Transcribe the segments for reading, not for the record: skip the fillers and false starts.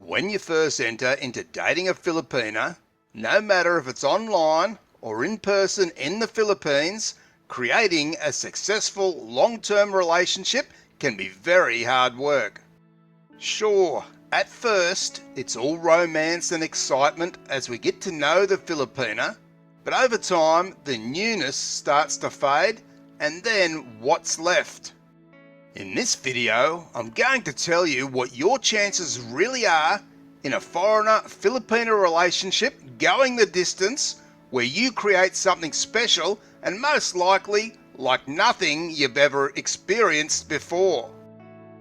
When you first enter into dating a Filipina, no matter if it's online or in person in the Philippines, creating a successful long-term relationship can be very hard work. Sure, at first it's all romance and excitement as we get to know the Filipina, but over time the newness starts to fade, and then what's left? In this video, I'm going to tell you what your chances really are in a foreigner-Filipina relationship going the distance, where you create something special and most likely like nothing you've ever experienced before.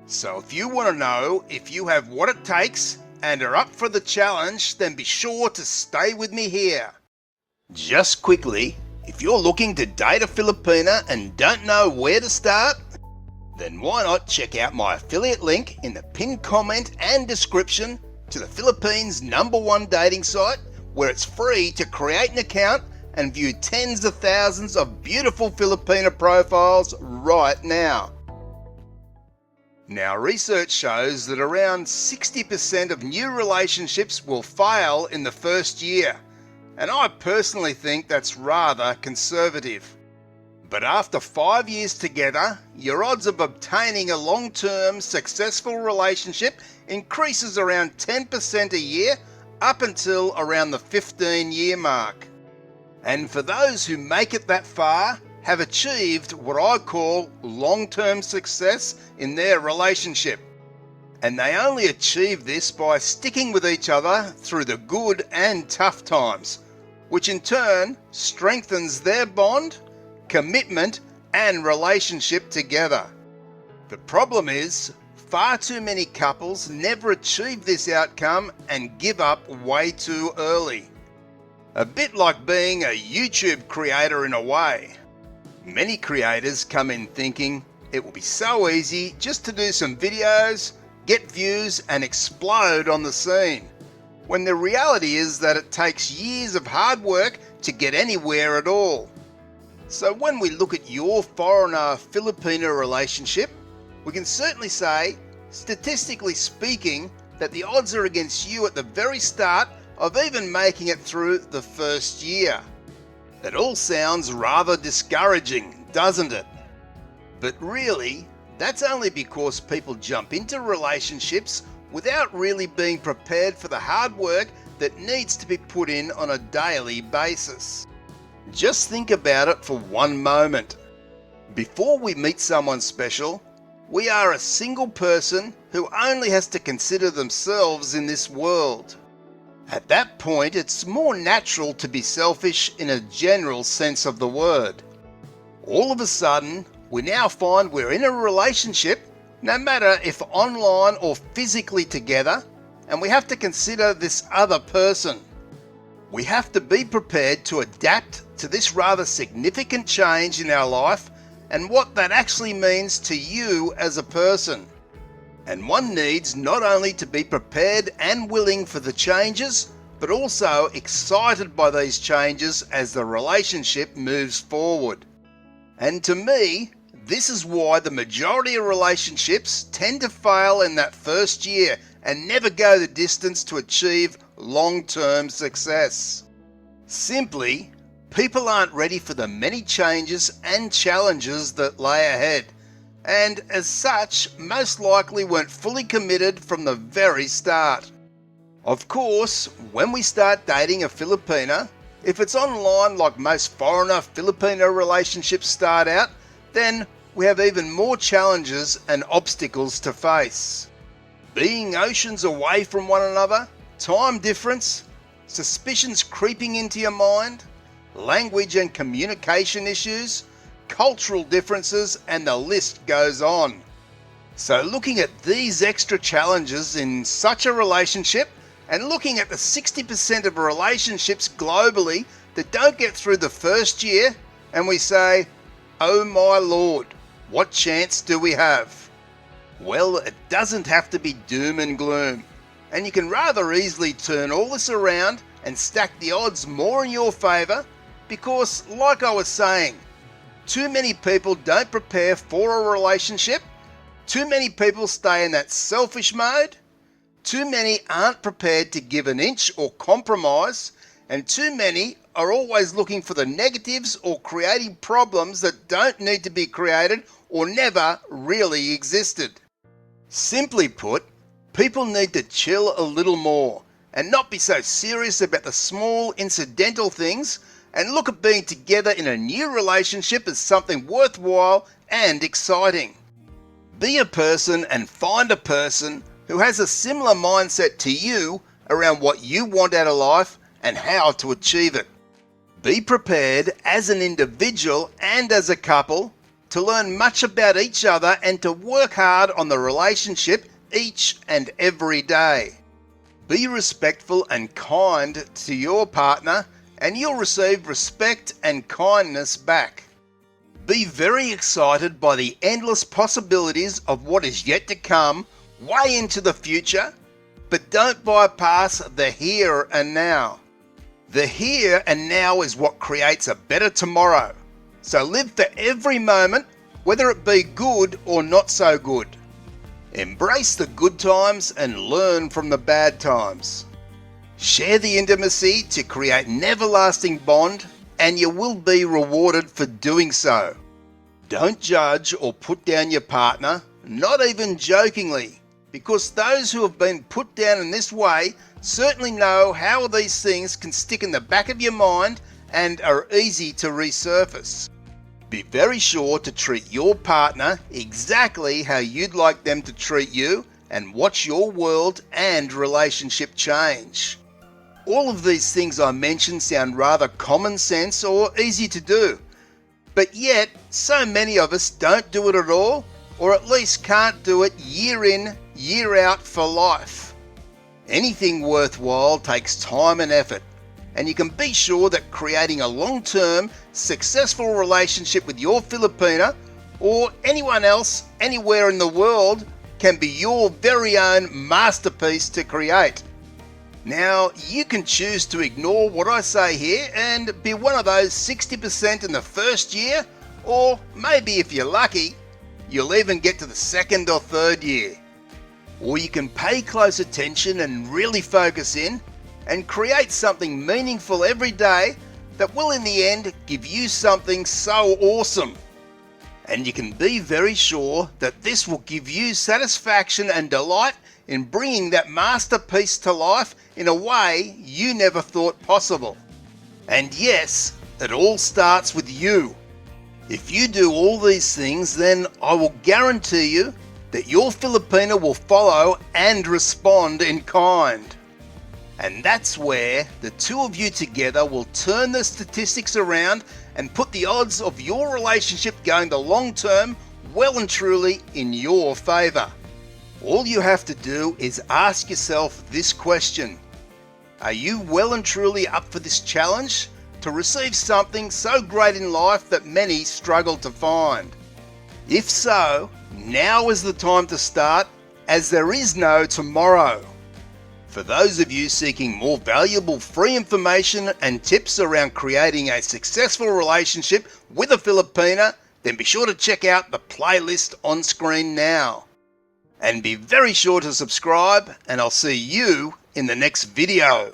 So if you want to know if you have what it takes and are up for the challenge, then be sure to stay with me here. Just quickly, if you're looking to date a Filipina and don't know where to start, then why not check out my affiliate link in the pinned comment and description to the Philippines' #1 dating site, where it's free to create an account and view tens of thousands of beautiful Filipina profiles right now. Now, research shows that around 60% of new relationships will fail in the first year, and I personally think that's rather conservative. But after 5 years together, your odds of obtaining a long-term successful relationship increases around 10% a year up until around the 15-year mark. And for those who make it that far, have achieved what I call long-term success in their relationship. And they only achieve this by sticking with each other through the good and tough times, which in turn strengthens their bond, commitment and relationship together. The problem is, far too many couples never achieve this outcome and give up way too early. A bit like being a YouTube creator in a way. Many creators come in thinking it will be so easy just to do some videos, get views and explode on the scene, when the reality is that it takes years of hard work to get anywhere at all. So when we look at your foreigner-Filipina relationship, we can certainly say, statistically speaking, that the odds are against you at the very start of even making it through the first year. It all sounds rather discouraging, doesn't it? But really, that's only because people jump into relationships without really being prepared for the hard work that needs to be put in on a daily basis. Just think about it for one moment. Before we meet someone special, we are a single person who only has to consider themselves in this world. At that point, it's more natural to be selfish in a general sense of the word. All of a sudden, we now find we're in a relationship, no matter if online or physically together, and we have to consider this other person. We have to be prepared to adapt to this rather significant change in our life and what that actually means to you as a person. And one needs not only to be prepared and willing for the changes, but also excited by these changes as the relationship moves forward. And to me, this is why the majority of relationships tend to fail in that first year and never go the distance to achieve long-term success. Simply, people aren't ready for the many changes and challenges that lay ahead, and as such, most likely weren't fully committed from the very start. Of course, when we start dating a Filipina, if it's online like most foreigner-Filipina relationships start out, then we have even more challenges and obstacles to face. Being oceans away from one another, time difference, suspicions creeping into your mind, language and communication issues, cultural differences, and the list goes on. So looking at these extra challenges in such a relationship, and looking at the 60% of relationships globally that don't get through the first year, and we say, oh my Lord, what chance do we have? Well, it doesn't have to be doom and gloom, and you can rather easily turn all this around and stack the odds more in your favour, because like I was saying, too many people don't prepare for a relationship, too many people stay in that selfish mode, Too many aren't prepared to give an inch or compromise, and too many are always looking for the negatives or creating problems that don't need to be created or never really existed. Simply put, people need to chill a little more and not be so serious about the small incidental things and look at being together in a new relationship as something worthwhile and exciting. Be a person and find a person who has a similar mindset to you around what you want out of life and how to achieve it. Be prepared as an individual and as a couple to learn much about each other and to work hard on the relationship each and every day. Be respectful and kind to your partner, and you'll receive respect and kindness back. Be very excited by the endless possibilities of what is yet to come way into the future, but don't bypass the here and now. The here and now is what creates a better tomorrow. So live for every moment, whether it be good or not so good. Embrace the good times and learn from the bad times. Share the intimacy to create an everlasting bond, and you will be rewarded for doing so. Don't judge or put down your partner, not even jokingly, because those who have been put down in this way certainly know how these things can stick in the back of your mind and are easy to resurface. Be very sure to treat your partner exactly how you'd like them to treat you and watch your world and relationship change. All of these things I mentioned sound rather common sense or easy to do, but yet so many of us don't do it at all, or at least can't do it year in, year out for life. Anything worthwhile takes time and effort, and you can be sure that creating a long-term, successful relationship with your Filipina or anyone else anywhere in the world can be your very own masterpiece to create. Now, you can choose to ignore what I say here and be one of those 60% in the first year, or maybe if you're lucky, you'll even get to the second or third year. Or you can pay close attention and really focus in and create something meaningful every day that will in the end give you something so awesome. And you can be very sure that this will give you satisfaction and delight in bringing that masterpiece to life in a way you never thought possible. And yes, it all starts with you. If you do all these things, then I will guarantee you that your Filipina will follow and respond in kind. And that's where the two of you together will turn the statistics around and put the odds of your relationship going the long term well and truly in your favour. All you have to do is ask yourself this question: are you well and truly up for this challenge to receive something so great in life that many struggle to find? If so, now is the time to start, as there is no tomorrow. For those of you seeking more valuable free information and tips around creating a successful relationship with a Filipina, then be sure to check out the playlist on screen now. And be very sure to subscribe, and I'll see you in the next video.